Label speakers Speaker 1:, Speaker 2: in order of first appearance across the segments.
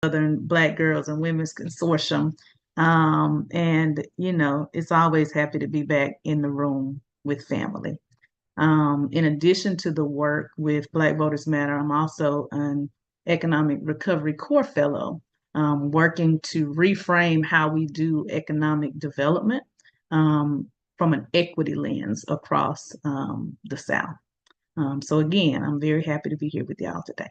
Speaker 1: Southern Black Girls and Women's Consortium. And, it's always happy to be back in the room with family. In addition to the work with Black Voters Matter, I'm also an Economic Recovery Corps Fellow, working to reframe how we do economic development from an equity lens across the South. So again, I'm very happy to be here with y'all today.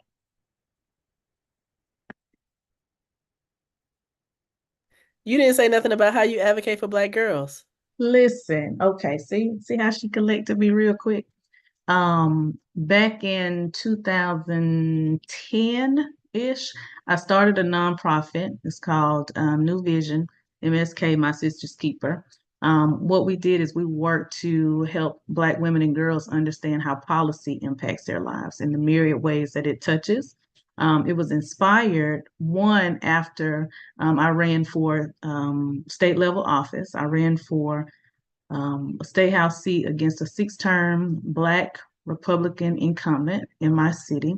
Speaker 2: You didn't say nothing about how you advocate for Black girls.
Speaker 1: Listen, okay, see how she collected me real quick. Back in 2010-ish, I started a nonprofit. It's called New Vision, MSK, My Sister's Keeper. What we did is we worked to help Black women and girls understand how policy impacts their lives in the myriad ways that it touches. It was inspired, one, after I ran for state level office. I ran for a state house seat against a six-term Black Republican incumbent in my city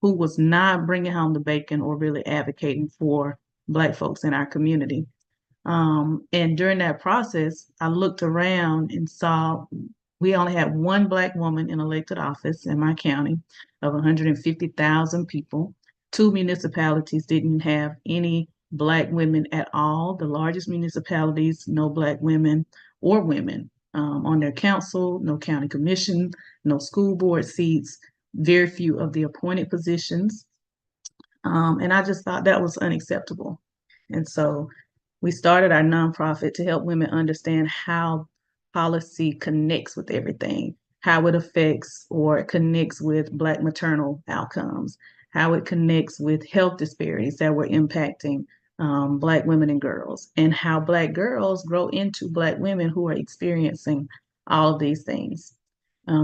Speaker 1: who was not bringing home the bacon or really advocating for Black folks in our community. And during that process, I looked around and saw we only had one Black woman in elected office in my county of 150,000 people. Two municipalities didn't have any Black women at all. The largest municipalities, no Black women or women on their council, no county commission, no school board seats, very few of the appointed positions. And I just thought that was unacceptable. And so we started our nonprofit to help women understand how policy connects with everything, how it affects or it connects with Black maternal outcomes, how it connects with health disparities that were impacting Black women and girls, and how Black girls grow into Black women who are experiencing all of these things.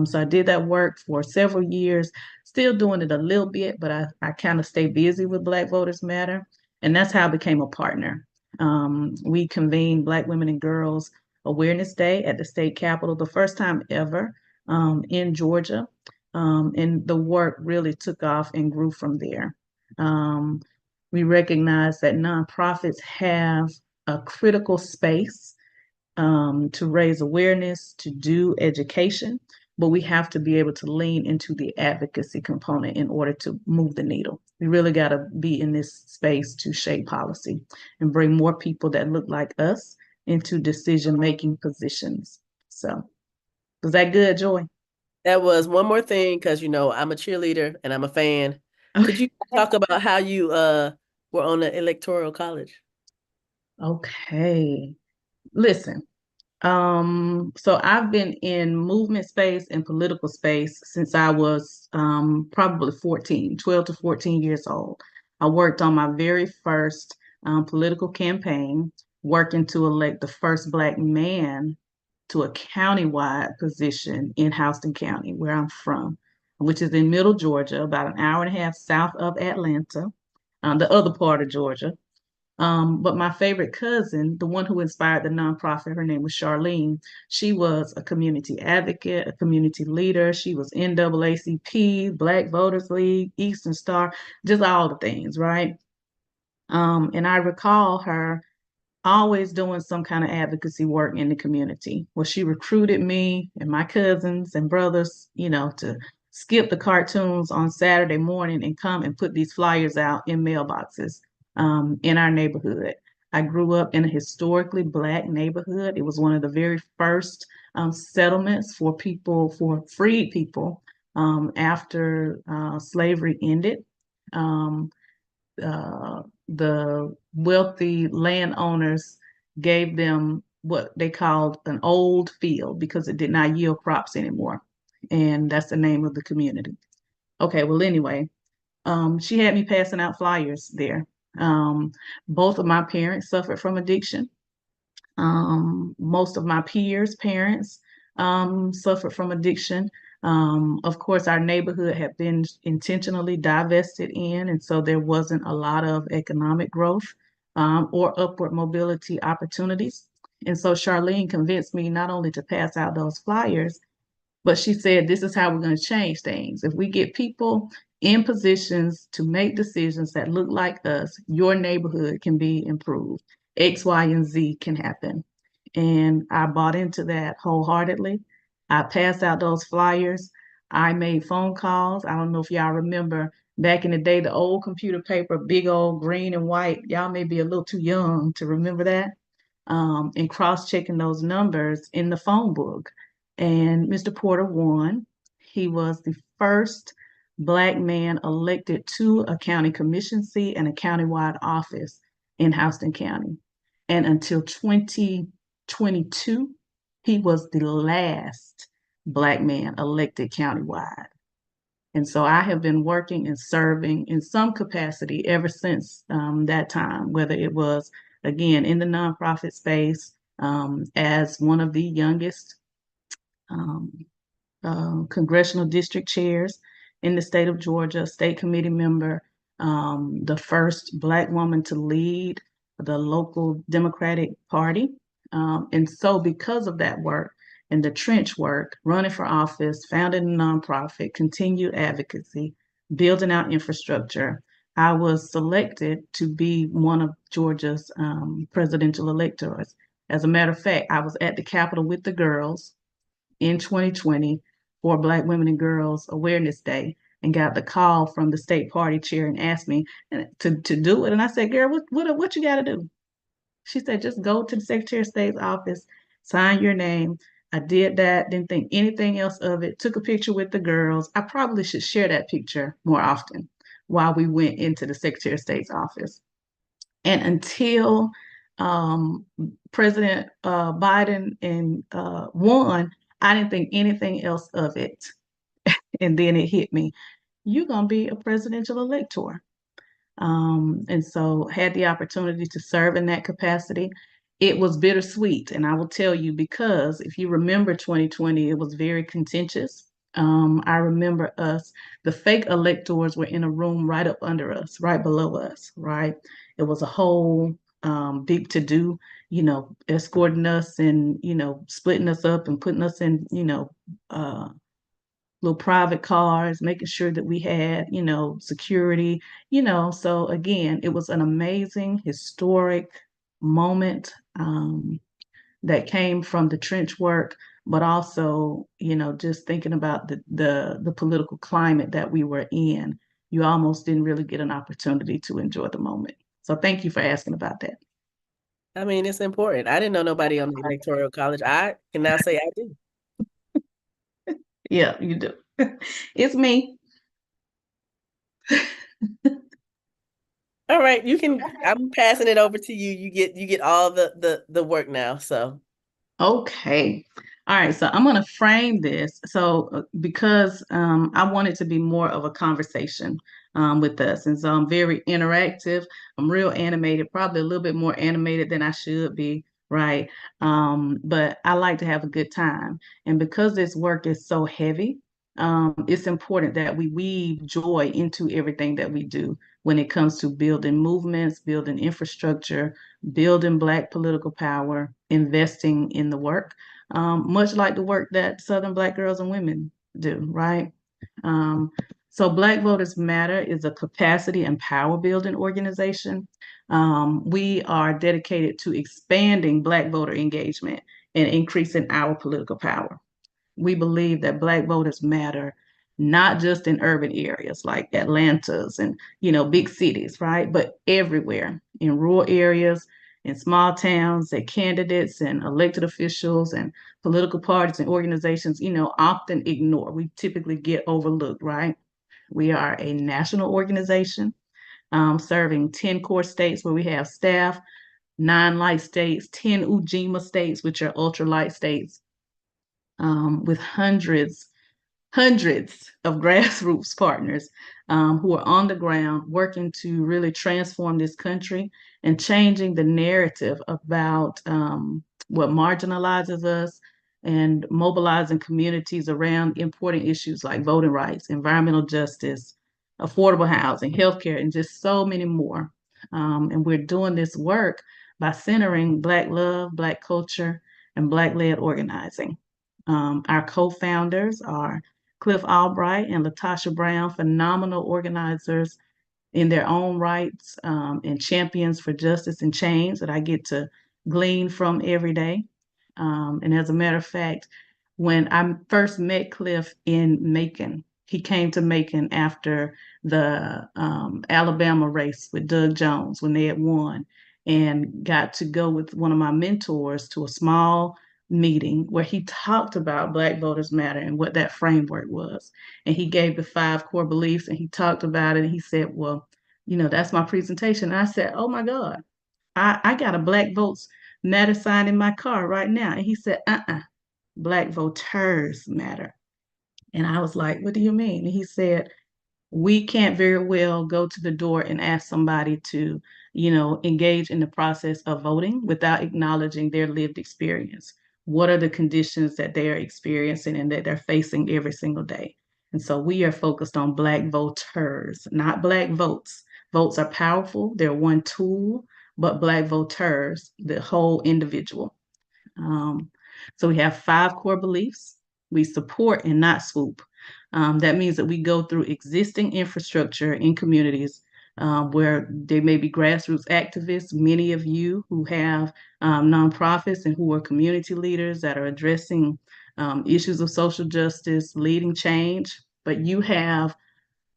Speaker 1: So I did that work for several years, still doing it a little bit, but I kind of stay busy with Black Voters Matter. And that's how I became a partner. We convened Black Women and Girls Awareness Day at the state capitol, the first time ever in Georgia. And the work really took off and grew from there. Um, we recognize that nonprofits have a critical space to raise awareness, to do education, but we have to be able to lean into the advocacy component in order to move the needle. We really got to be in this space to shape policy and bring more people that look like us into decision-making positions. So, was that good, Joy?
Speaker 2: That was one more thing because I'm a cheerleader and I'm a fan. Could you talk about how you were on the electoral college?
Speaker 1: Okay. Listen, so I've been in movement space and political space since I was probably 14, 12 to 14 years old. I worked on my very first political campaign, working to elect the first Black man to a countywide position in Houston County, where I'm from, which is in middle Georgia, about an hour and a half south of Atlanta, the other part of Georgia. But my favorite cousin, the one who inspired the nonprofit, her name was Charlene. She was a community advocate, a community leader. She was NAACP, Black Voters League, Eastern Star, just all the things, right? And I recall her always doing some kind of advocacy work in the community. Well, she recruited me and my cousins and brothers, to skip the cartoons on Saturday morning and come and put these flyers out in mailboxes in our neighborhood. I grew up in a historically Black neighborhood. It was one of the very first settlements for people, for freed people after slavery ended. Um, the wealthy landowners gave them what they called an old field because it did not yield crops anymore. And that's the name of the community. Okay, well, anyway, she had me passing out flyers there. Um, Both of my parents suffered from addiction. Most of my peers' parents suffered from addiction. Of course, our neighborhood had been intentionally divested in, and so there wasn't a lot of economic growth or upward mobility opportunities. And so Charlene convinced me not only to pass out those flyers, But she said, this is how we're going to change things. If we get people in positions to make decisions that look like us, your neighborhood can be improved. X, Y, and Z can happen. And I bought into that wholeheartedly. I passed out those flyers. I made phone calls. I don't know if y'all remember back in the day, the old computer paper, big old green and white. Y'all may be a little too young to remember that. And cross-checking those numbers in the phone book. And Mr. Porter won. He was the first Black man elected to a county commission seat and a countywide office in Houston County. And until 2022, he was the last Black man elected countywide. And so I have been working and serving in some capacity ever since that time, whether it was, again, in the nonprofit space as one of the youngest um, congressional district chairs in the state of Georgia, state committee member, the first Black woman to lead the local Democratic Party. And so because of that work and the trench work, running for office, founding a nonprofit, continued advocacy, building out infrastructure, I was selected to be one of Georgia's presidential electors. As a matter of fact, I was at the Capitol with the girls in 2020 for Black Women and Girls Awareness Day and got the call from the state party chair and asked me to do it. And I said, girl, what you got to do? She said, just go to the Secretary of State's office, sign your name. I did that, didn't think anything else of it, took a picture with the girls. I probably should share that picture more often while we went into the Secretary of State's office. And until President Biden and won, I didn't think anything else of it. And then it hit me. You're going to be a presidential elector. And so had the opportunity to serve in that capacity. It was bittersweet. And I will tell you, because if you remember 2020, it was very contentious. I remember the fake electors were in a room right up under us, right below us, right? It was a whole big to do, escorting us and, splitting us up and putting us in, little private cars, making sure that we had, security, So again, it was an amazing, historic moment that came from the trench work, but also, just thinking about the political climate that we were in. You almost didn't really get an opportunity to enjoy the moment. So thank you for asking about that.
Speaker 2: I mean, it's important. I didn't know nobody on the Electoral College. I can now say I do.
Speaker 1: Yeah, you do. It's me.
Speaker 2: All right, I'm passing it over to you. You get all the work now. So
Speaker 1: Okay. All right. So I'm going to frame this. So because I want it to be more of a conversation with us. And so I'm very interactive. I'm real animated, probably a little bit more animated than I should be. Right. But I like to have a good time. And because this work is so heavy, it's important that we weave joy into everything that we do when it comes to building movements, building infrastructure, building Black political power, investing in the work, much like the work that Southern Black girls and women do, right? Um, so Black Voters Matter is a capacity and power building organization. We are dedicated to expanding Black voter engagement and increasing our political power. We believe that Black voters matter not just in urban areas like Atlanta's and big cities, right? But everywhere in rural areas, in small towns, that candidates and elected officials and political parties and organizations, often ignore. We typically get overlooked, right? We are a national organization serving 10 core states where we have staff, 9 light states, 10 Ujima states, which are ultra light states, with hundreds of grassroots partners who are on the ground working to really transform this country and changing the narrative about what marginalizes us and mobilizing communities around important issues like voting rights, environmental justice, affordable housing, healthcare, and just so many more. And we're doing this work by centering Black love, Black culture, and Black-led organizing. Our co-founders are Cliff Albright and Latasha Brown, phenomenal organizers in their own rights, and champions for justice and change that I get to glean from every day. And as a matter of fact, when I first met Cliff in Macon, he came to Macon after the Alabama race with Doug Jones when they had won, and got to go with one of my mentors to a small meeting where he talked about Black Voters Matter and what that framework was. And he gave the 5 core beliefs and he talked about it. And he said, well, that's my presentation. And I said, oh my God, I got a Black Votes Matter sign in my car right now. And he said, Black Voters Matter. And I was like, what do you mean? And he said, we can't very well go to the door and ask somebody to, engage in the process of voting without acknowledging their lived experience. What are the conditions that they are experiencing and that they're facing every single day? And so we are focused on Black voters, not Black votes. Votes are powerful, they're one tool, but Black voters, the whole individual. Um, so we have 5 core beliefs. We support and not swoop. That means that we go through existing infrastructure in communities where there may be grassroots activists, many of you who have nonprofits and who are community leaders that are addressing issues of social justice, leading change, but you have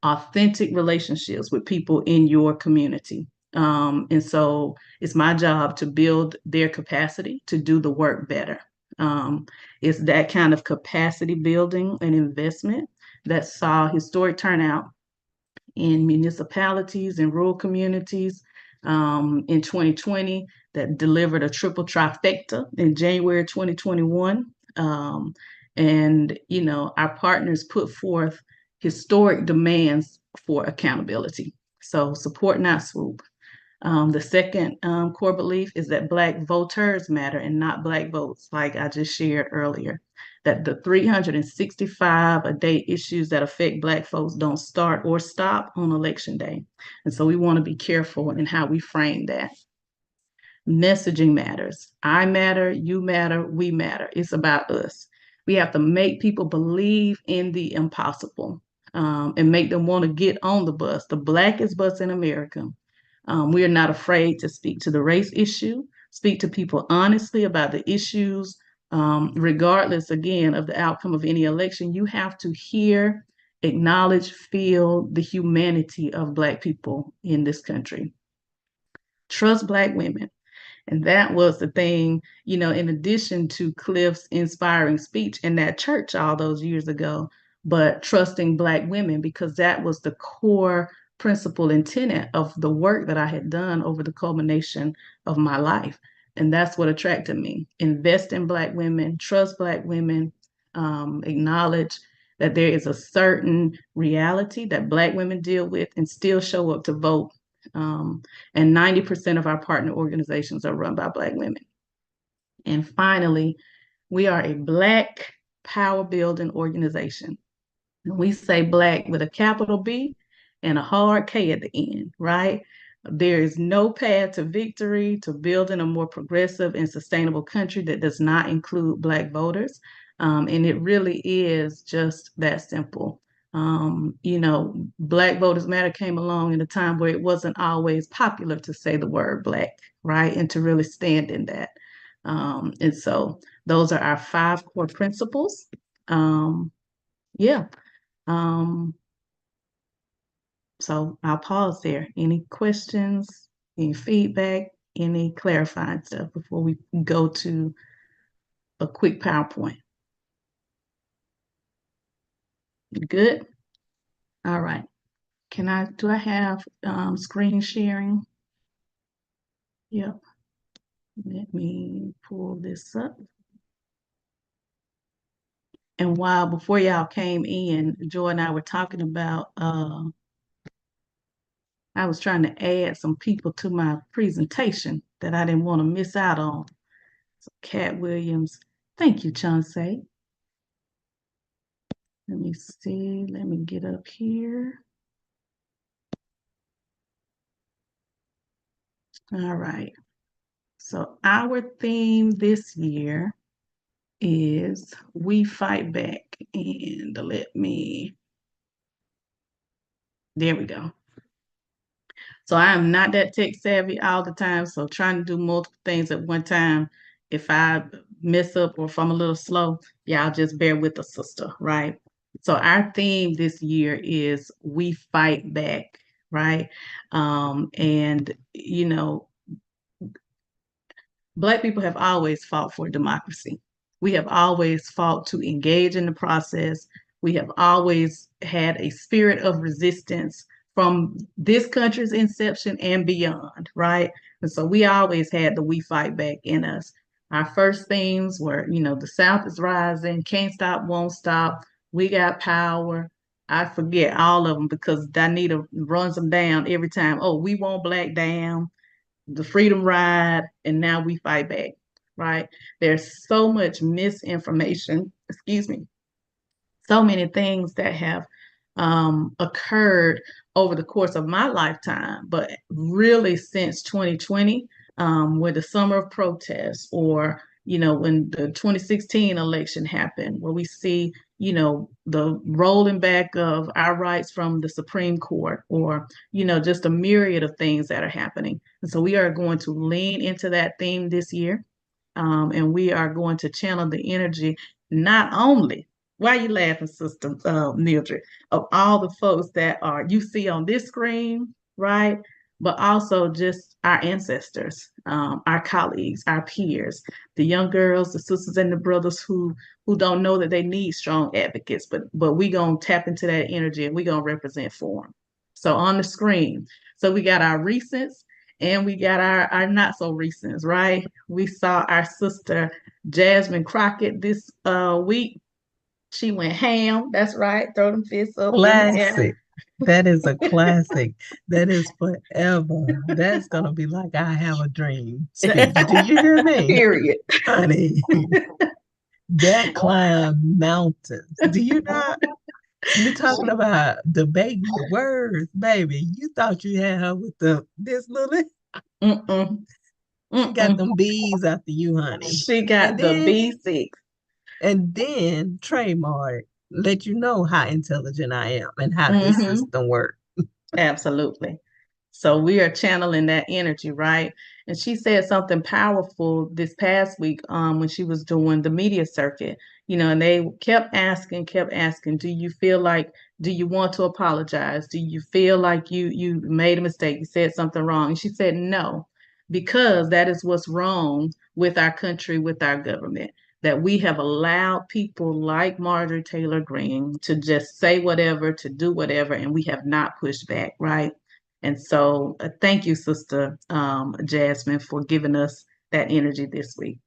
Speaker 1: authentic relationships with people in your community. And so it's my job to build their capacity to do the work better. It's that kind of capacity building and investment that saw historic turnout in municipalities and rural communities in 2020, that delivered a triple trifecta in January 2021. And, our partners put forth historic demands for accountability. So support, not swoop. The second core belief is that Black voters matter and not Black votes, like I just shared earlier. That the 365 a day issues that affect Black folks don't start or stop on election day. And so we want to be careful in how we frame that. Messaging matters. I matter, you matter, we matter. It's about us. We have to make people believe in the impossible, and make them want to get on the bus, the blackest bus in America. We are not afraid to speak to the race issue, speak to people honestly about the issues, regardless, again, of the outcome of any election. You have to hear, acknowledge, feel the humanity of Black people in this country. Trust Black women. And that was the thing, in addition to Cliff's inspiring speech in that church all those years ago, but trusting Black women, because that was the core principle and tenet of the work that I had done over the culmination of my life. And that's what attracted me. Invest in Black women, trust Black women, acknowledge that there is a certain reality that Black women deal with and still show up to vote. And 90% of our partner organizations are run by Black women. And finally, we are a Black power building organization. And we say Black with a capital B and a hard K at the end, right? There is no path to victory, to building a more progressive and sustainable country that does not include Black voters. And it really is just that simple. Black Voters Matter came along in a time where it wasn't always popular to say the word Black, right? And to really stand in that. And so those are our 5 core principles. Yeah. Um, so I'll pause there. Any questions, any feedback, any clarifying stuff before we go to a quick PowerPoint? Good? All right. Do I have screen sharing? Yep. Let me pull this up. And before y'all came in, Joy and I were talking about, I was trying to add some people to my presentation that I didn't want to miss out on. So Cat Williams, thank you, Chauncey. Let me see, let me get up here. All right. So our theme this year is We Fight Back. And there we go. So I am not that tech savvy all the time. So trying to do multiple things at one time, if I mess up or if I'm a little slow, y'all just bear with the sister, right? So our theme this year is We Fight Back, right? And Black people have always fought for democracy. We have always fought to engage in the process. We have always had a spirit of resistance from this country's inception and beyond, right? And so we always had the We Fight Back in us. Our first themes were, the South is rising, can't stop, won't stop, we got power. I forget all of them because Danita runs them down every time. Oh, we want Black down, the Freedom Ride, and now We Fight Back, right? There's so much misinformation, excuse me, so many things that have occurred over the course of my lifetime, but really since 2020, with the summer of protests, or when the 2016 election happened, where we see the rolling back of our rights from the Supreme Court, or just a myriad of things that are happening. And so we are going to lean into that theme this year, and we are going to channel the energy not only, why are you laughing, Sister Mildred, of all the folks that you see on this screen, right? But also just our ancestors, our colleagues, our peers, the young girls, the sisters and the brothers who don't know that they need strong advocates, but we gonna tap into that energy and we gonna represent for them. So on the screen, so we got our recents and we got our not so recents, right? We saw our sister Jasmine Crockett this week. She went ham. That's right. Throw them fists up in the air.
Speaker 3: Classic. That is a classic. That is forever. That's gonna be like I Have a Dream speech. Do you hear me?
Speaker 1: Period.
Speaker 3: Honey, that climbed mountains. Do you not? You're talking about debating the words, baby. You thought you had her with this little.
Speaker 1: Mm-mm.
Speaker 3: She got
Speaker 1: Mm-mm.
Speaker 3: them bees after you, honey.
Speaker 1: She got
Speaker 3: And
Speaker 1: the
Speaker 3: then
Speaker 1: B6.
Speaker 3: and then trademark let you know how intelligent I am and how this
Speaker 1: Mm-hmm.
Speaker 3: system works.
Speaker 1: Absolutely. So we are channeling that energy, right? And she said something powerful this past week when she was doing the media circuit, and they kept asking, do you feel like, do you want to apologize? Do you feel like you made a mistake? You said something wrong? And she said no, because that is what's wrong with our country, with our government, that we have allowed people like Marjorie Taylor Greene to just say whatever, to do whatever, and we have not pushed back, right? And so thank you, Sister Jasmine, for giving us that energy this week.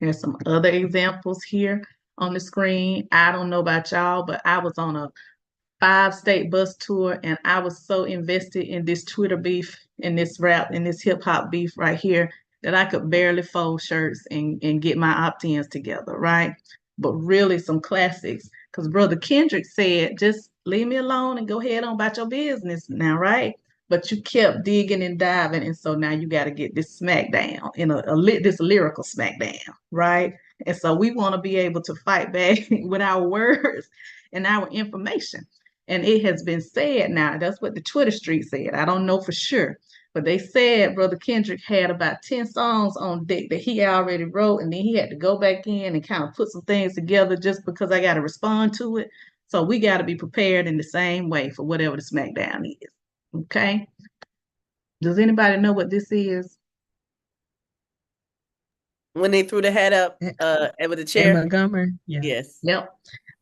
Speaker 1: There's some other examples here on the screen. I don't know about y'all, but I was on a 5-state bus tour and I was so invested in this Twitter beef, in this rap, in this hip hop beef right here, that I could barely fold shirts and get my opt-ins together, right? But really some classics, because Brother Kendrick said, just leave me alone and go ahead on about your business now, right? But you kept digging and diving, and so now you got to get this smackdown in this lyrical smackdown, right? And so we want to be able to fight back with our words and our information. And it has been said now, that's what the Twitter street said. I don't know for sure, but they said Brother Kendrick had about 10 songs on deck that he already wrote, and then he had to go back in and kind of put some things together just because I got to respond to it. So we got to be prepared in the same way for whatever the smackdown is. Okay. Does anybody know what this is?
Speaker 2: When they threw the hat up with the
Speaker 3: In
Speaker 2: chair?
Speaker 3: Montgomery? Yeah.
Speaker 2: Yes.
Speaker 1: Yep.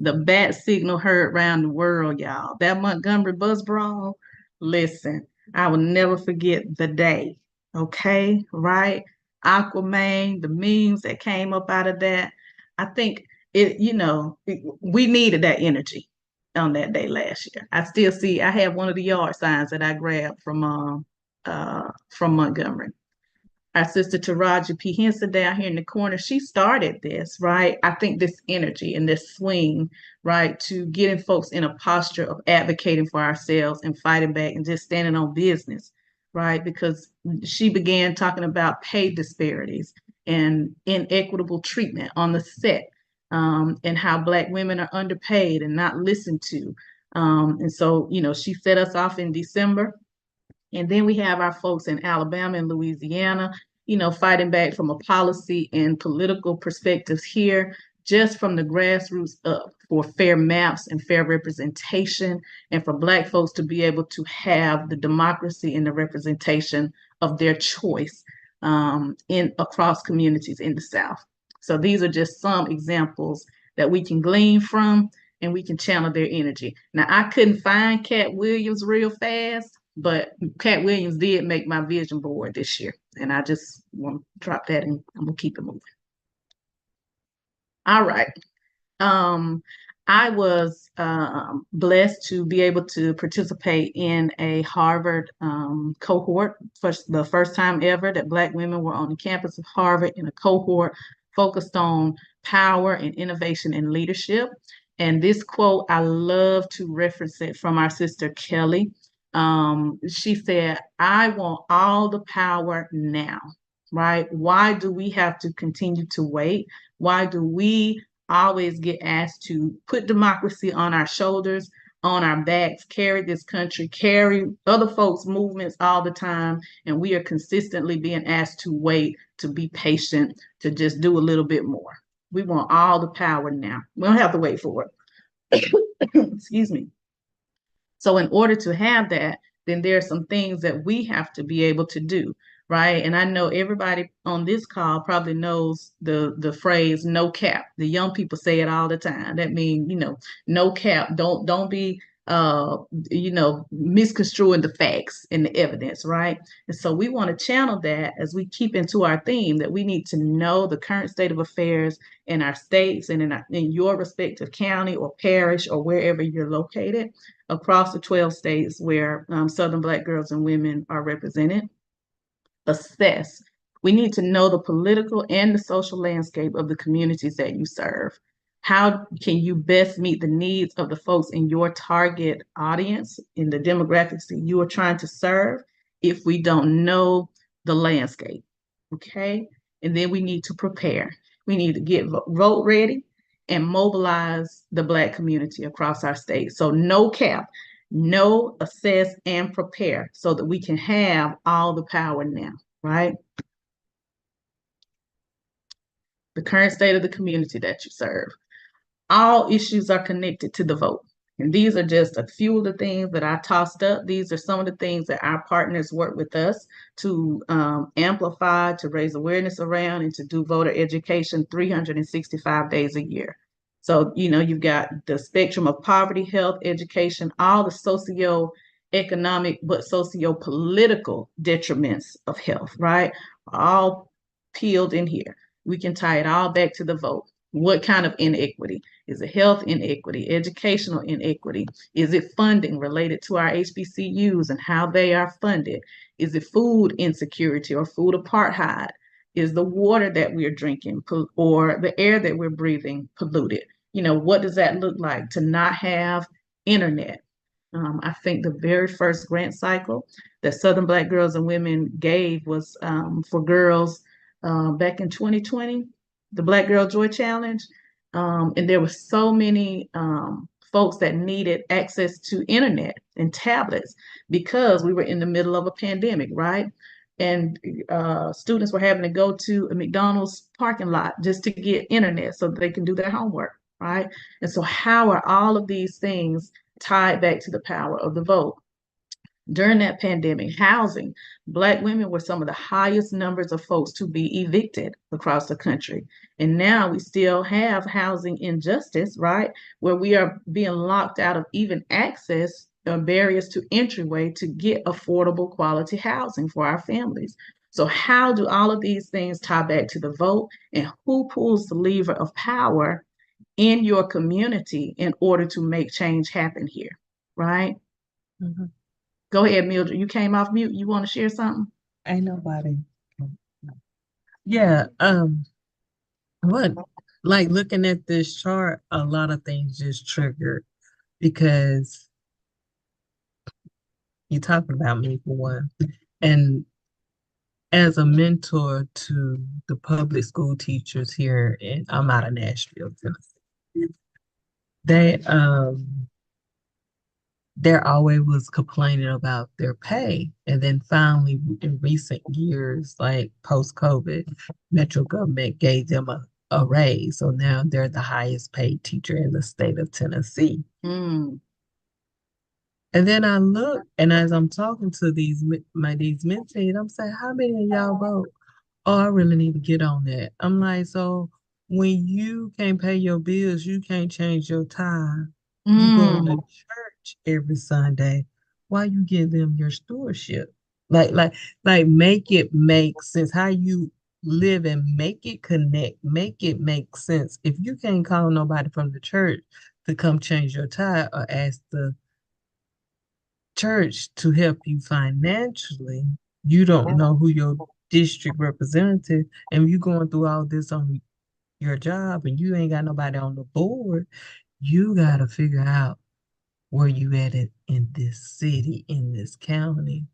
Speaker 1: The bat signal heard around the world, y'all. That Montgomery bus brawl, listen, I will never forget the day. Okay, right? Aquaman, the memes that came up out of that. I think we needed that energy on that day last year. I still see, I have one of the yard signs that I grabbed from Montgomery. Our sister Taraji P. Henson down here in the corner, she started this, right? I think this energy and this swing, right, to getting folks in a posture of advocating for ourselves and fighting back and just standing on business, right? Because she began talking about pay disparities and inequitable treatment on the set, and how Black women are underpaid and not listened to. And so, she set us off in December. And then we have our folks in Alabama and Louisiana, fighting back from a policy and political perspectives here, just from the grassroots up, for fair maps and fair representation, and for Black folks to be able to have the democracy and the representation of their choice, in across communities in the South. So these are just some examples that we can glean from, and we can channel their energy. Now, I couldn't find Cat Williams real fast, but Cat Williams did make my vision board this year. And I just want to drop that, and I'm going to keep it moving. All right. I was blessed to be able to participate in a Harvard cohort, for the first time ever that Black women were on the campus of Harvard in a cohort focused on power and innovation and leadership. And this quote, I love to reference it, from our sister Kelly. She said, "I want all the power now," right? Why do we have to continue to wait? Why do we always get asked to put democracy on our shoulders, on our backs, carry this country, carry other folks' movements all the time, and we are consistently being asked to wait, to be patient, to just do a little bit more? We want all the power now. We don't have to wait for it. Excuse me. So in order to have that, then there are some things that we have to be able to do, right? And I know everybody on this call probably knows the phrase "no cap." The young people say it all the time. That means, no cap. Don't be misconstruing the facts and the evidence, right? And so we want to channel that as we keep into our theme, that we need to know the current state of affairs in our states and in your respective county or parish or wherever you're located across the 12 states where Southern Black girls and women are represented. Assess. We need to know the political and the social landscape of the communities that you serve. How can you best meet the needs of the folks in your target audience, in the demographics that you are trying to serve, if we don't know the landscape? Okay. And then we need to prepare. We need to get vote ready and mobilize the Black community across our state. So no cap, know, assess, and prepare, so that we can have all the power now, right? The current state of the community that you serve. All issues are connected to the vote. And these are just a few of the things that I tossed up. These are some of the things that our partners work with us to amplify, to raise awareness around, and to do voter education 365 days a year. So, you've got the spectrum of poverty, health, education, all the socio-economic but socio-political detriments of health, right? All peeled in here. We can tie it all back to the vote. What kind of inequity? Is it health inequity, educational inequity? Is it funding related to our HBCUs and how they are funded? Is it food insecurity or food apartheid? Is the water that we're drinking or the air that we're breathing polluted? What does that look like to not have internet? I think the very first grant cycle that Southern Black girls and women gave was for girls back in 2020, the Black Girl Joy Challenge. And there were so many folks that needed access to internet and tablets because we were in the middle of a pandemic, right? And students were having to go to a McDonald's parking lot just to get internet so that they can do their homework, right? And so how are all of these things tied back to the power of the vote? During that pandemic, housing, Black women were some of the highest numbers of folks to be evicted across the country. And now we still have housing injustice, right? Where we are being locked out of even access or barriers to entryway to get affordable quality housing for our families. So how do all of these things tie back to the vote, and who pulls the lever of power in your community in order to make change happen here, right?
Speaker 3: Mm-hmm.
Speaker 1: Go ahead, Mildred. You came off mute. You want to share something?
Speaker 3: Ain't nobody. Yeah, what, like looking at this chart, a lot of things just triggered because you're talking about me for one. And as a mentor to the public school teachers here, and I'm out of Nashville, Tennessee. They there always was complaining about their pay. And then finally in recent years, like post-COVID, Metro government gave them a raise. So now they're the highest paid teacher in the state of Tennessee.
Speaker 1: Mm.
Speaker 3: And then I look, and as I'm talking to these mentees, I'm saying, how many of y'all vote? Oh, I really need to get on that. I'm like, so when you can't pay your bills, you can't change your time. You going to church every Sunday. Why you give them your stewardship? Like make it make sense. How you live and make it connect, make it make sense. If you can't call nobody from the church to come change your tire or ask the church to help you financially, you don't know who your district representative, and you going through all this on your job and you ain't got nobody on the board, you got to figure out where you at it in this city, in this county,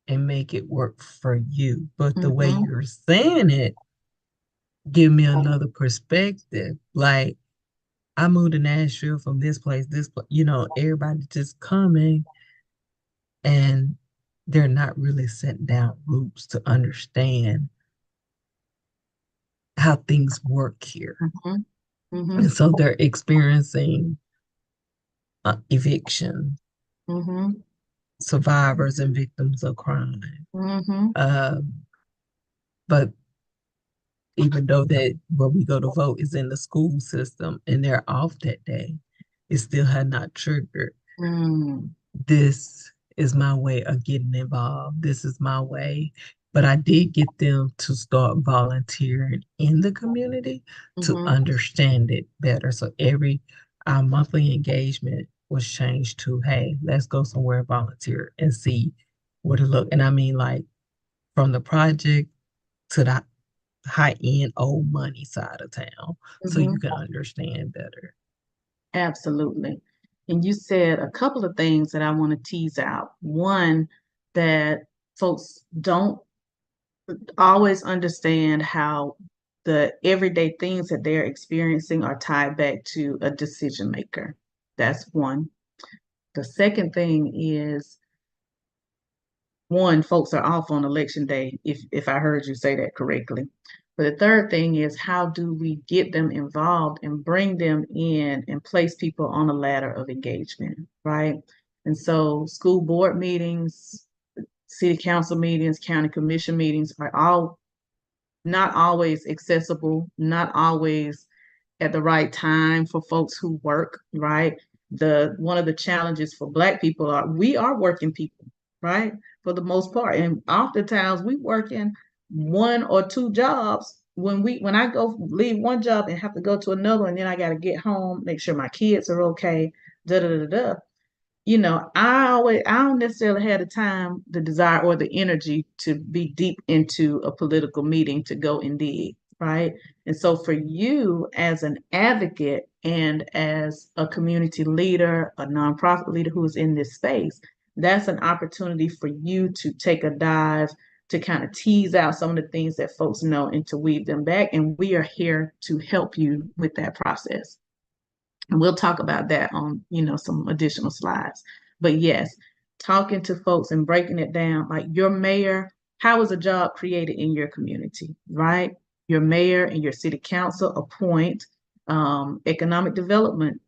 Speaker 3: and make it work for you. But the way you're saying it, give me another perspective. Like, I moved to Nashville from this place, everybody just coming and they're not really setting down roots to understand how things work here. And so they're experiencing eviction, survivors and victims of crime. But even though that where we go to vote is in the school system and they're off that day, it still had not triggered. This is my way of getting involved. This is my way. But I did get them to start volunteering in the community to understand it better. So our monthly engagement was changed to, hey, let's go somewhere and volunteer and see what it look. And I mean, like, from the project to the high-end old money side of town, so you can understand better.
Speaker 1: Absolutely. And you said a couple of things that I want to tease out. One, that folks don't always understand how the everyday things that they're experiencing are tied back to a decision maker. That's one. The second thing is, one, folks are off on election day, if I heard you say that correctly. But the third thing is, how do we get them involved and bring them in and place people on a ladder of engagement, right? And so school board meetings, city council meetings, county commission meetings are all not always accessible, not always at the right time for folks who work, right? One of the challenges for Black people we are working people, right? For the most part. And oftentimes we work in one or two jobs. When I go leave one job and have to go to another, and then I got to get home, make sure my kids are okay, da da da da. I don't necessarily have the time, the desire, or the energy to be deep into a political meeting to go and dig, right? And so for you as an advocate and as a community leader, a nonprofit leader who is in this space, that's an opportunity for you to take a dive to kind of tease out some of the things that folks know and to weave them back. And we are here to help you with that process. And we'll talk about that on, some additional slides. But yes, talking to folks and breaking it down, like your mayor, how is a job created in your community, right? Your mayor and your city council appoint economic development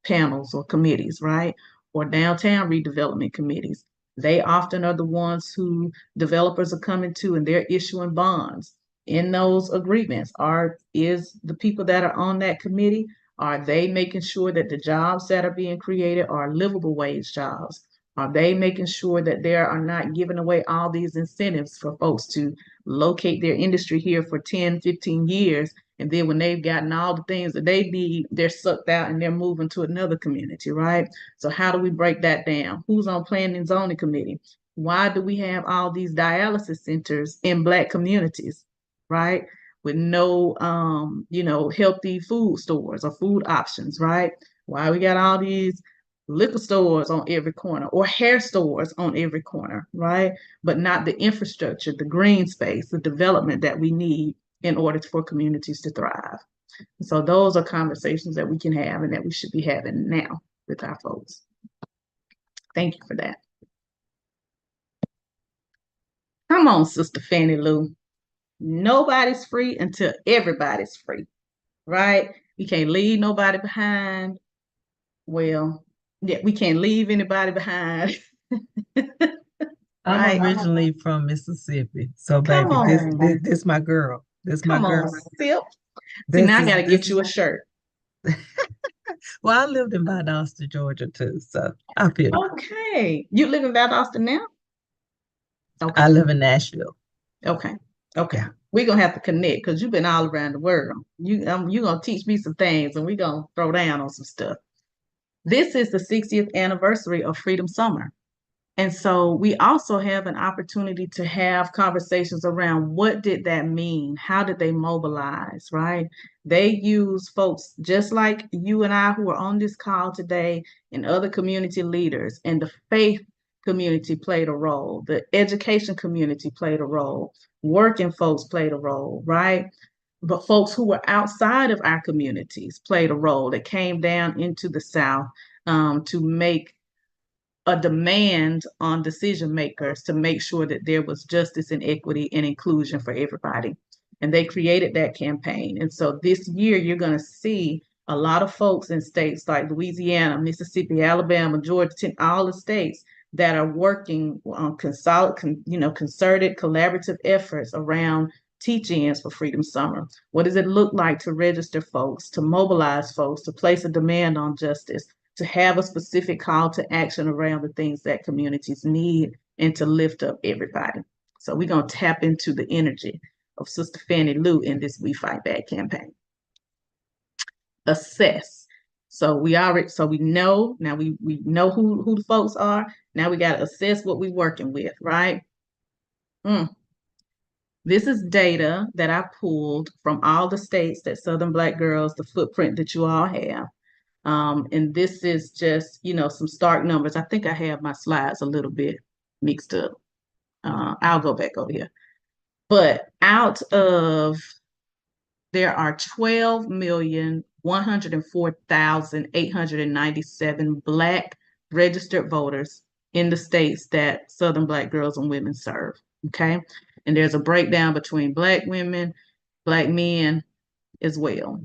Speaker 1: panels or committees, right? Or downtown redevelopment committees. They often are the ones who developers are coming to and they're issuing bonds. In those agreements is the people that are on that committee, are they making sure that the jobs that are being created are livable wage jobs? Are they making sure that they are not giving away all these incentives for folks to locate their industry here for 10, 15 years? And then when they've gotten all the things that they need, they're sucked out and they're moving to another community, right? So how do we break that down? Who's on planning and zoning committee? Why do we have all these dialysis centers in Black communities, right? With no, healthy food stores or food options, right? Why we got all these liquor stores on every corner or hair stores on every corner, right? But not the infrastructure, the green space, the development that we need in order for communities to thrive. So those are conversations that we can have and that we should be having now with our folks. Thank you for that. Come on, Sister Fannie Lou. Nobody's free until everybody's free, right? We can't leave nobody behind. Well, yeah, we can't leave anybody behind.
Speaker 3: I'm
Speaker 1: Right?
Speaker 3: originally from Mississippi, so
Speaker 1: Come
Speaker 3: baby,
Speaker 1: on.
Speaker 3: this my girl. This my
Speaker 1: Come on,
Speaker 3: girl.
Speaker 1: Sip. See,
Speaker 3: This
Speaker 1: now I
Speaker 3: is
Speaker 1: gotta
Speaker 3: this
Speaker 1: get you a shirt.
Speaker 3: well, I lived in Valdosta, Georgia too, so I feel you.
Speaker 1: Okay. You live in Valdosta now? Okay.
Speaker 3: I live in Nashville.
Speaker 1: Okay. Okay.
Speaker 3: Yeah.
Speaker 1: We're gonna have to connect because you've been all around the world. You gonna teach me some things and we're gonna throw down on some stuff. This is the 60th anniversary of Freedom Summer. And so we also have an opportunity to have conversations around what did that mean? How did they mobilize, right? They use folks just like you and I who are on this call today and other community leaders, and the faith community played a role. The education community played a role. Working folks played a role, right? But folks who were outside of our communities played a role that came down into the South to make a demand on decision makers to make sure that there was justice and equity and inclusion for everybody. And they created that campaign. And so this year, you're going to see a lot of folks in states like Louisiana, Mississippi, Alabama, Georgia, all the states that are working on concerted, collaborative efforts around teach-ins for Freedom Summer. What does it look like to register folks, to mobilize folks, to place a demand on justice, to have a specific call to action around the things that communities need, and to lift up everybody. So we're going to tap into the energy of Sister Fannie Lou in this We Fight Back campaign. Assess. So we know now we know who the folks are. Now we got to assess what we're working with, right? This is data that I pulled from all the states that Southern Black Girls, the footprint that you all have. And this is just, some stark numbers. I think I have my slides a little bit mixed up. I'll go back over here. But there are 12,104,897 Black registered voters in the states that Southern Black Girls and Women serve. Okay. And there's a breakdown between Black women, Black men as well.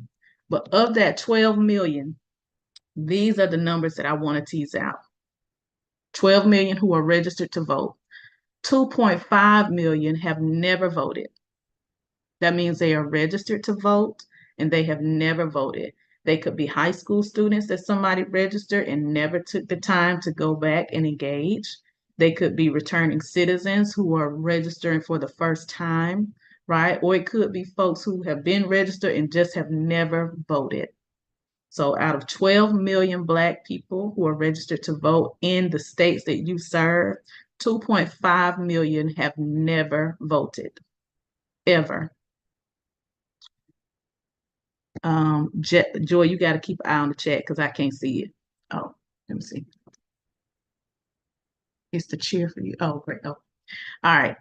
Speaker 1: But of that 12 million, these are the numbers that I want to tease out. 12 million who are registered to vote. 2.5 million have never voted. That means they are registered to vote and they have never voted. They could be high school students that somebody registered and never took the time to go back and engage. They could be returning citizens who are registering for the first time, right? Or it could be folks who have been registered and just have never voted. So out of 12 million Black people who are registered to vote in the states that you serve, 2.5 million have never voted, ever. Joy, you got to keep an eye on the chat because I can't see it. Oh, let me see. It's the cheer for you. Oh, great. Oh, all right.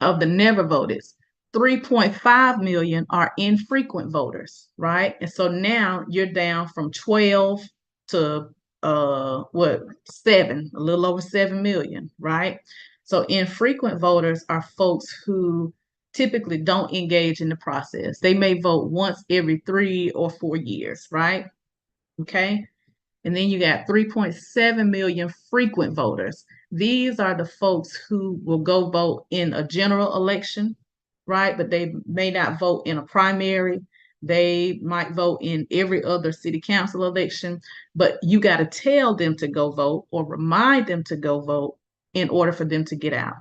Speaker 1: Of the never voters, 3.5 million are infrequent voters, right? And so now you're down from 12 to 7, a little over 7 million, right? So infrequent voters are folks who typically don't engage in the process. They may vote once every 3 or 4 years, right? Okay. And then you got 3.7 million frequent voters. These are the folks who will go vote in a general election, right? But they may not vote in a primary. They might vote in every other city council election, but you got to tell them to go vote or remind them to go vote in order for them to get out.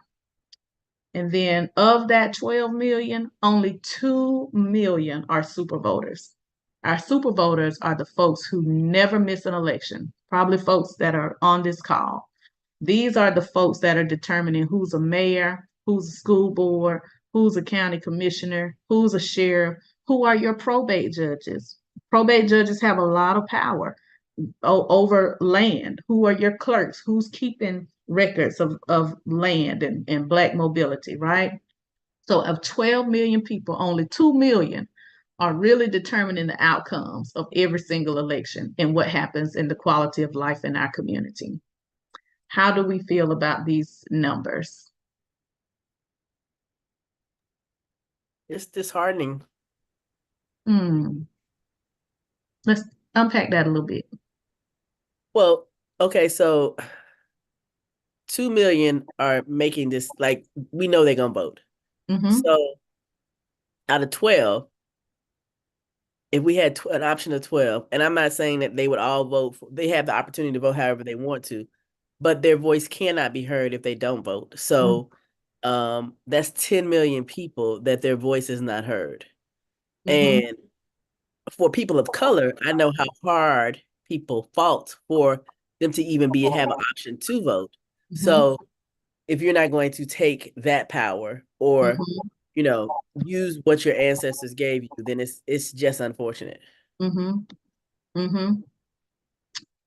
Speaker 1: And then of that 12 million, only 2 million are super voters. Our super voters are the folks who never miss an election, probably folks that are on this call. These are the folks that are determining who's a mayor, who's a school board, who's a county commissioner, who's a sheriff, who are your probate judges. Probate judges have a lot of power. over land? Who are your clerks? Who's keeping records of land and Black mobility, right? So of 12 million people, only 2 million are really determining the outcomes of every single election and what happens in the quality of life in our community. How do we feel about these numbers?
Speaker 2: It's disheartening.
Speaker 1: Let's unpack that a little bit.
Speaker 2: Well, okay, so 2 million are making this, like, we know they're gonna vote. So out of 12, if we had an option of 12, and I'm not saying that they would all vote they have the opportunity to vote however they want to, but their voice cannot be heard if they don't vote. So that's 10 million people that their voice is not heard. And for people of color, I know how hard people fought for them to even have an option to vote. So if you're not going to take that power or use what your ancestors gave you, then it's just unfortunate.
Speaker 1: It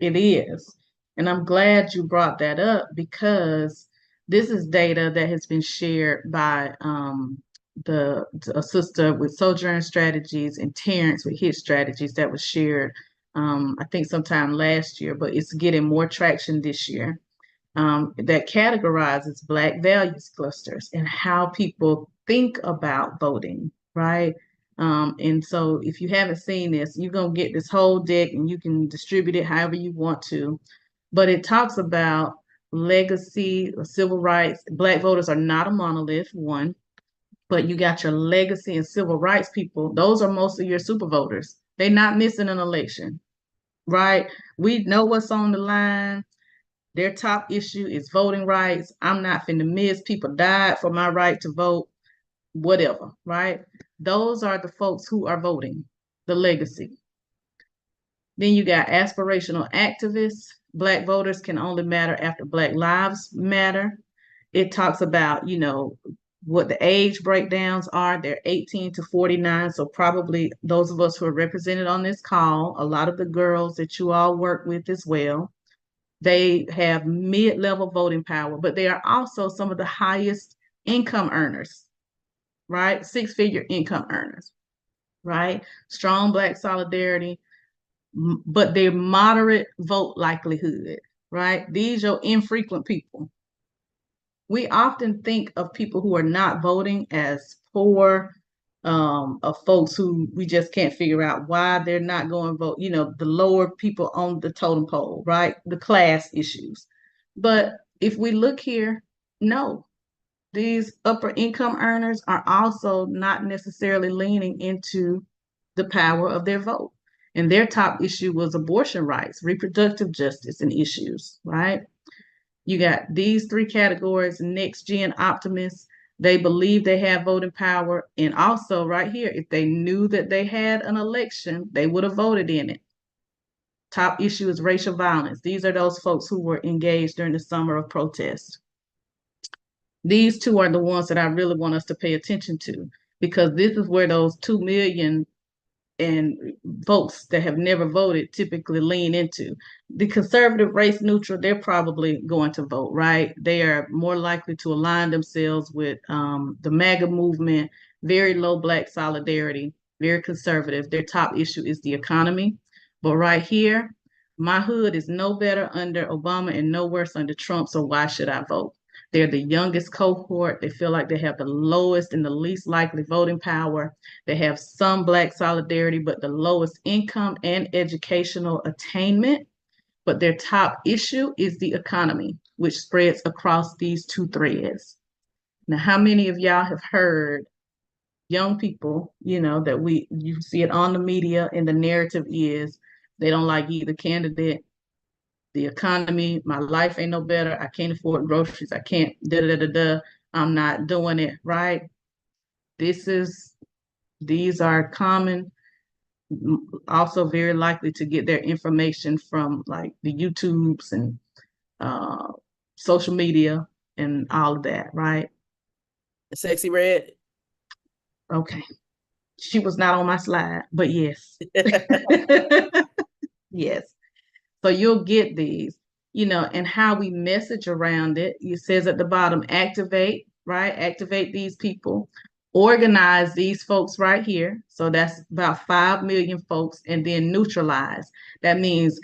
Speaker 1: is. And I'm glad you brought that up because this is data that has been shared by a sister with Sojourn Strategies and Terrence with his strategies that was shared, I think sometime last year, but it's getting more traction this year. That categorizes Black values clusters and how people think about voting, right? And so if you haven't seen this, you're going to get this whole deck and you can distribute it however you want to. But it talks about legacy, civil rights. Black voters are not a monolith, one, but you got your legacy and civil rights people. Those are most of your super voters. They're not missing an election, right? We know what's on the line. Their top issue is voting rights. I'm not finna miss. People died for my right to vote, whatever, right? Those are the folks who are voting, the legacy. Then you got aspirational activists. Black voters can only matter after Black lives matter. It talks about, what the age breakdowns are. They're 18 to 49. So probably those of us who are represented on this call, a lot of the girls that you all work with as well, they have mid-level voting power, but they are also some of the highest income earners, right? Six-figure income earners, right? Strong Black solidarity, but they're moderate vote likelihood, right? These are infrequent people. We often think of people who are not voting as poor, of folks who we just can't figure out why they're not going to vote, the lower people on the totem pole, right? The class issues. But if we look here, no, these upper income earners are also not necessarily leaning into the power of their vote. And their top issue was abortion rights, reproductive justice, and issues, right? You got these three categories: next gen optimists. They believe they have voting power. And also right here, if they knew that they had an election, they would have voted in it. Top issue is racial violence. These are those folks who were engaged during the summer of protest. These two are the ones that I really want us to pay attention to, because this is where those 2 million and folks that have never voted typically lean into. The conservative, race neutral, they're probably going to vote, right? They are more likely to align themselves with the MAGA movement, very low Black solidarity, very conservative. Their top issue is the economy. But right here, my hood is no better under Obama and no worse under Trump, so why should I vote? They're the youngest cohort. They feel like they have the lowest and the least likely voting power. They have some Black solidarity, but the lowest income and educational attainment. But their top issue is the economy, which spreads across these two threads. Now, how many of y'all have heard young people, that you see it on the media and the narrative is they don't like either candidate, the economy, my life ain't no better, I can't afford groceries, I can't I'm not doing it, right? These are common, also very likely to get their information from like the YouTubes and social media and all of that, right?
Speaker 2: Sexy Red.
Speaker 1: Okay. She was not on my slide, but yes. Yes. So you'll get these, and how we message around it. It says at the bottom, activate, right? Activate these people, organize these folks right here. So that's about 5 million folks, and then neutralize. That means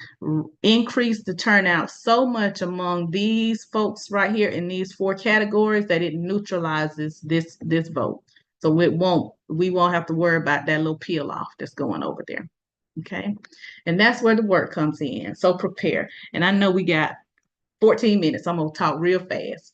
Speaker 1: increase the turnout so much among these folks right here in these 4 categories that it neutralizes this vote. So we won't have to worry about that little peel off that's going over there. Okay. And that's where the work comes in. So prepare. And I know we got 14 minutes. I'm going to talk real fast.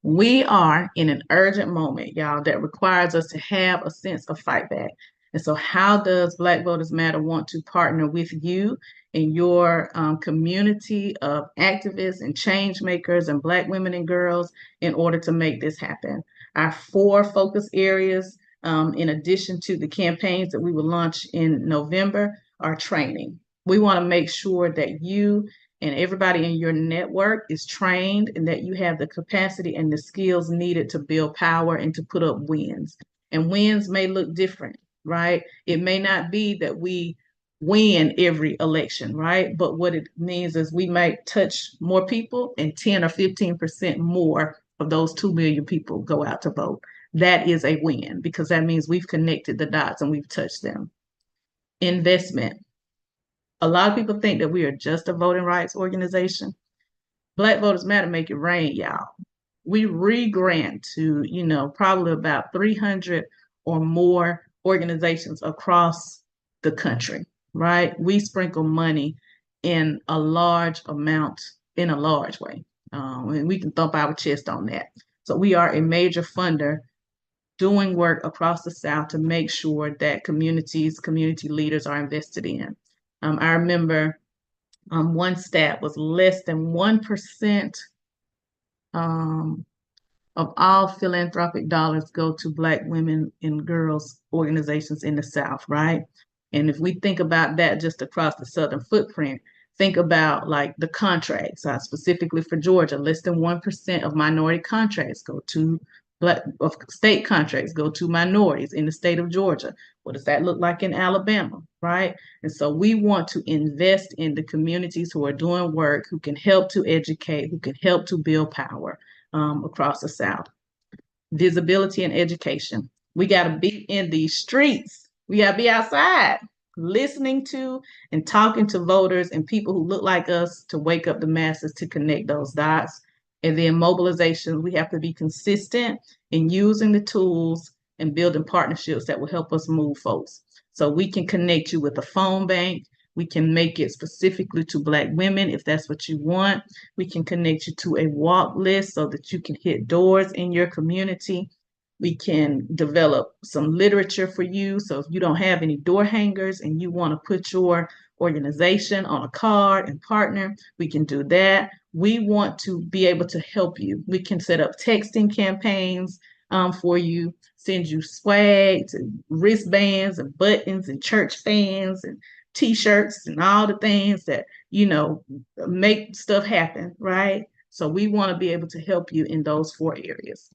Speaker 1: We are in an urgent moment, y'all, that requires us to have a sense of fight back. And so how does Black Voters Matter want to partner with you and your community of activists and change makers and Black women and girls in order to make this happen? Our 4 focus areas, in addition to the campaigns that we will launch in November, are training. We want to make sure that you and everybody in your network is trained and that you have the capacity and the skills needed to build power and to put up wins. And wins may look different, right? It may not be that we win every election, right? But what it means is we might touch more people and 10 or 15% more of those 2 million people go out to vote. That is a win because that means we've connected the dots and we've touched them. Investment. A lot of people think that we are just a voting rights organization. Black Voters Matter make it rain, y'all. We re-grant to, probably about 300 or more organizations across the country, right? We sprinkle money in a large amount, in a large way. And we can thump our chest on that. So we are a major funder doing work across the South to make sure that community leaders are invested in. I remember one stat was less than 1% of all philanthropic dollars go to Black women and girls organizations in the South, right? And if we think about that just across the Southern footprint, think about like the contracts, specifically for Georgia, less than 1% of minority contracts go to state contracts go to minorities in the state of Georgia. What does that look like in Alabama, right? And so we want to invest in the communities who are doing work, who can help to educate, who can help to build power across the South. Visibility and education. We got to be in these streets. We got to be outside, listening to and talking to voters and people who look like us to wake up the masses to connect those dots. And then mobilization, we have to be consistent in using the tools and building partnerships that will help us move folks. So we can connect you with a phone bank. We can make it specifically to Black women if that's what you want. We can connect you to a walk list so that you can hit doors in your community. We can develop some literature for you. So if you don't have any door hangers and you want to put your organization on a card and partner, we can do that. We want to be able to help you. We can set up texting campaigns for you, send you swag, wristbands and buttons and church fans and T-shirts and all the things that, make stuff happen, right? So we want to be able to help you in those 4 areas.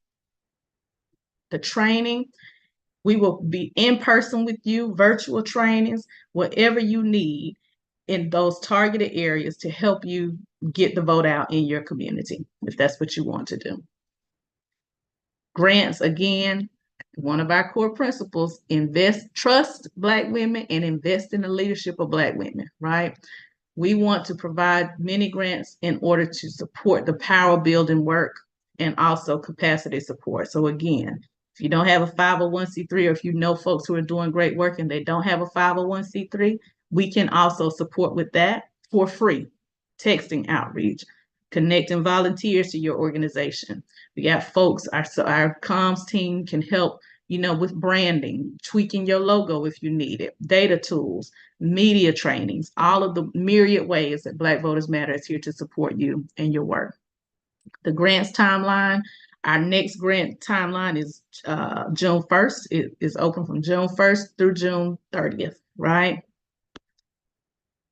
Speaker 1: The training, we will be in person with you, virtual trainings, whatever you need in those targeted areas to help you get the vote out in your community, if that's what you want to do. Grants, again, one of our core principles, trust Black women and invest in the leadership of Black women, right? We want to provide many grants in order to support the power building work and also capacity support. So again, if you don't have a 501c3 or if you know folks who are doing great work and they don't have a 501c3, we can also support with that for free. Texting outreach, connecting volunteers to your organization. We got folks, our comms team can help, with branding, tweaking your logo if you need it, data tools, media trainings, all of the myriad ways that Black Voters Matter is here to support you and your work. The grants timeline, our next grant timeline is June 1st. It is open from June 1st through June 30th, right?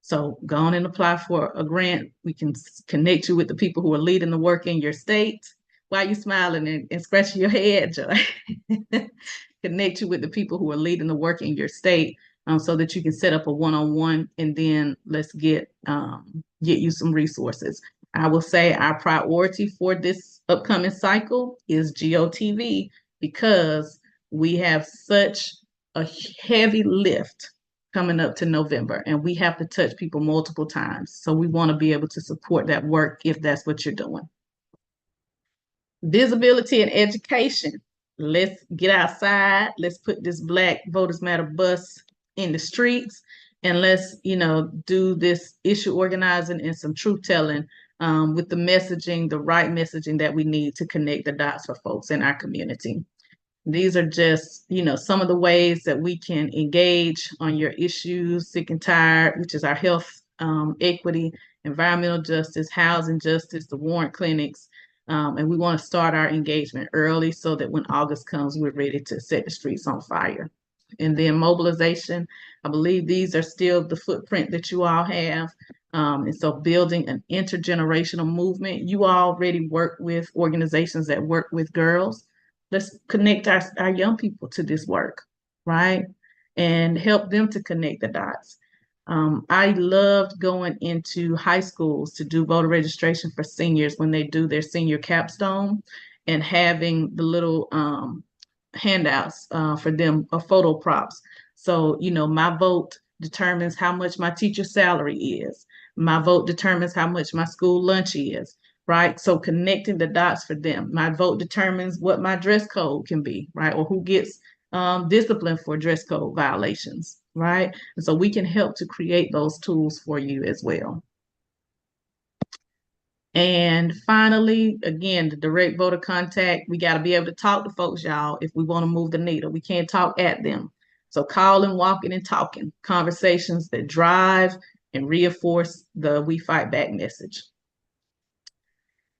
Speaker 1: So go on and apply for a grant. We can connect you with the people who are leading the work in your state. Why are you smiling and scratching your head, Joy? Connect you with the people who are leading the work in your state so that you can set up a one-on-one, and then let's get you some resources. I will say our priority for this upcoming cycle is GOTV, because we have such a heavy lift coming up to November, and we have to touch people multiple times. So we want to be able to support that work if that's what you're doing. Visibility and education. Let's get outside. Let's put this Black Voters Matter bus in the streets, and let's, do this issue organizing and some truth telling with the messaging, the right messaging that we need to connect the dots for folks in our community. These are just, some of the ways that we can engage on your issues, sick and tired, which is our health equity, environmental justice, housing justice, the warrant clinics. And we want to start our engagement early so that when August comes, we're ready to set the streets on fire. And then mobilization, I believe these are still the footprint that you all have. And so building an intergenerational movement. You already work with organizations that work with girls. Let's connect our young people to this work, right? And help them to connect the dots. I loved going into high schools to do voter registration for seniors when they do their senior capstone, and having the little handouts for them, photo props. So, my vote determines how much my teacher's salary is. My vote determines how much my school lunch is, right? So connecting the dots for them. My vote determines what my dress code can be, right? Or who gets discipline for dress code violations, right? And so we can help to create those tools for you as well. And finally, again, the direct voter contact. We got to be able to talk to folks, y'all, if we want to move the needle. We can't talk at them. So calling, walking, and talking. Conversations that drive and reinforce the We Fight Back message.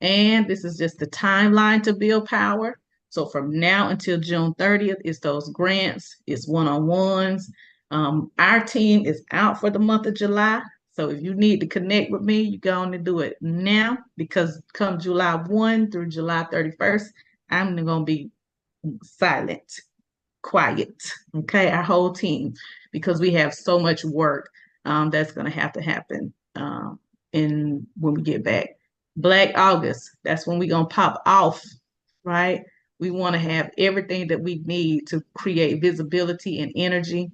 Speaker 1: And this is just the timeline to build power. So from now until June 30th, it's those grants, it's one-on-ones. Our team is out for the month of July. So if you need to connect with me, you're going to do it now, because come July 1 through July 31st, I'm going to be silent, quiet, okay, our whole team, because we have so much work that's going to happen when we get back. Black August, that's when we're going to pop off, right? We want to have everything that we need to create visibility and energy.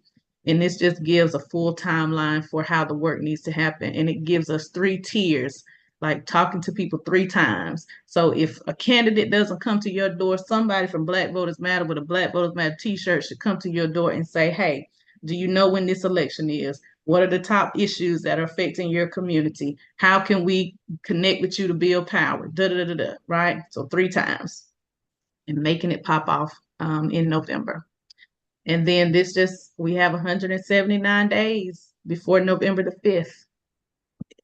Speaker 1: And this just gives a full timeline for how the work needs to happen. And it gives us 3 tiers, like talking to people 3 times. So if a candidate doesn't come to your door, somebody from Black Voters Matter with a Black Voters Matter t-shirt should come to your door and say, hey, do you know when this election is? What are the top issues that are affecting your community? How can we connect with you to build power? Right? So 3 times, and making it pop off in November. And then we have 179 days before November the 5th,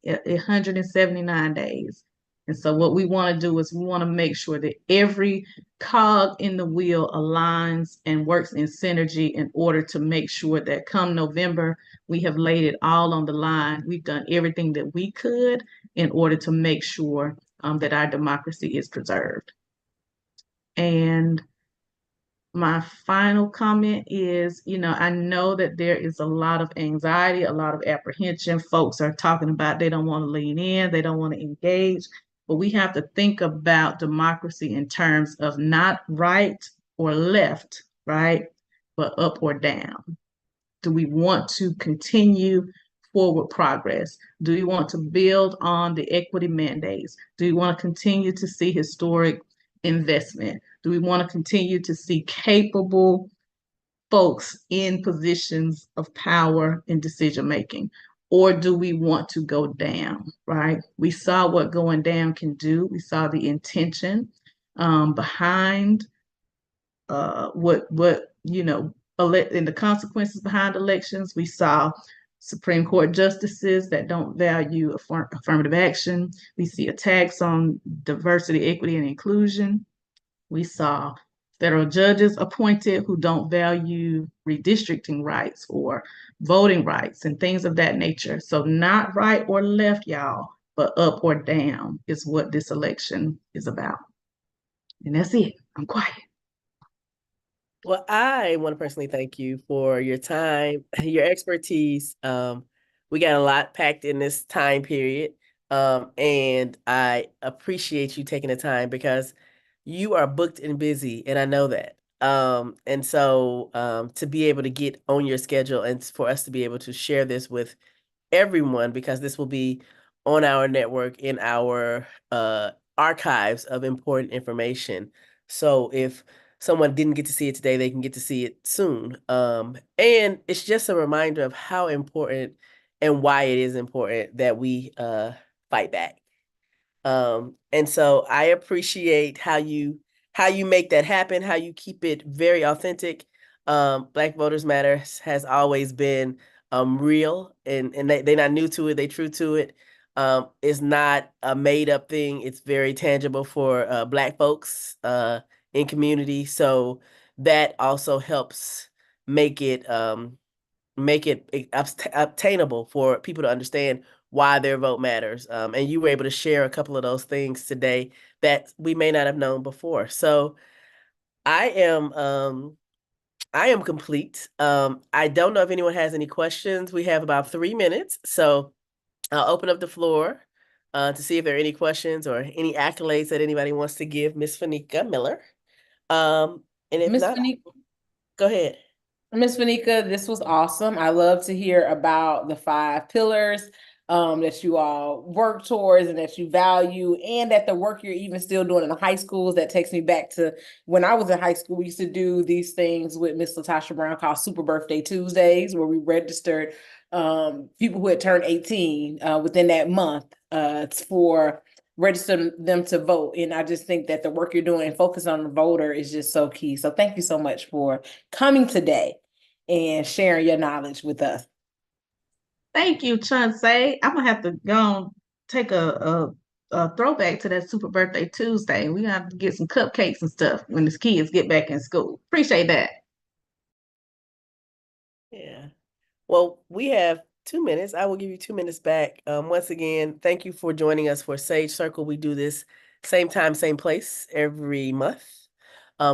Speaker 1: 179 days. And so what we want to do is we want to make sure that every cog in the wheel aligns and works in synergy in order to make sure that come November, we have laid it all on the line. We've done everything that we could in order to make sure that our democracy is preserved. And my final comment is, I know that there is a lot of anxiety, a lot of apprehension. Folks are talking about they don't want to lean in, they don't want to engage, but we have to think about democracy in terms of not right or left, right, but up or down. Do we want to continue forward progress? Do we want to build on the equity mandates? Do we want to continue to see historic investment? Do we want to continue to see capable folks in positions of power and decision making? Or do we want to go down, right? We saw what going down can do. We saw the intention behind and the consequences behind elections. We saw Supreme Court justices that don't value affirmative action. We see attacks on diversity, equity, and inclusion. We saw federal judges appointed who don't value redistricting rights or voting rights and things of that nature. So not right or left, y'all, but up or down is what this election is about. And that's it. I'm quiet.
Speaker 2: Well, I want to personally thank you for your time, your expertise. We got a lot packed in this time period. And I appreciate you taking the time because you are booked and busy, and I know that. And so to be able to get on your schedule and for us to be able to share this with everyone, because this will be on our network in our archives of important information. So if someone didn't get to see it today, they can get to see it soon. And it's just a reminder of how important and why it is important that we fight back. And so I appreciate how you make that happen, how you keep it very authentic. Black Voters Matter has always been real, and they're not new to it, they true to it. It's not a made up thing. It's very tangible for Black folks in community. So that also helps make it obtainable for people to understand why their vote matters. And you were able to share a couple of those things today that we may not have known before. So I am complete. I don't know if anyone has any questions. We have about 3 minutes, so I'll open up the floor to see if there are any questions or any accolades that anybody wants to give Miss Fanika Miller. And if
Speaker 4: Miss
Speaker 2: not,
Speaker 4: Fanika,
Speaker 2: go ahead.
Speaker 4: Miss Fanika, this was awesome. I love to hear about the 5 pillars that you all work towards and that you value, and that the work you're even still doing in the high schools. That takes me back to when I was in high school. We used to do these things with Miss Latasha Brown called Super Birthday Tuesdays, where we registered people who had turned 18 within that month for register them to vote. And I just think that the work you're doing and focus on the voter is just so key. So thank you so much for coming today and sharing your knowledge with us.
Speaker 1: Thank you, Chauncey. I'm gonna have to go and take a throwback to that Super Birthday Tuesday. We have to get some cupcakes and stuff when the kids get back in school. Appreciate that.
Speaker 2: Yeah. Well, we have 2 minutes. I will give you 2 minutes back. Once again, thank you for joining us for Sage Circle. We do this same time, same place every month,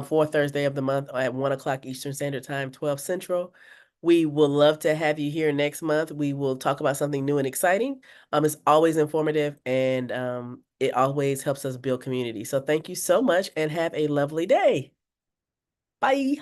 Speaker 2: fourth Thursday of the month at 1 o'clock Eastern Standard Time, 12 Central. We will love to have you here next month. We will talk about something new and exciting. It's always informative, and it always helps us build community. So thank you so much and have a lovely day. Bye.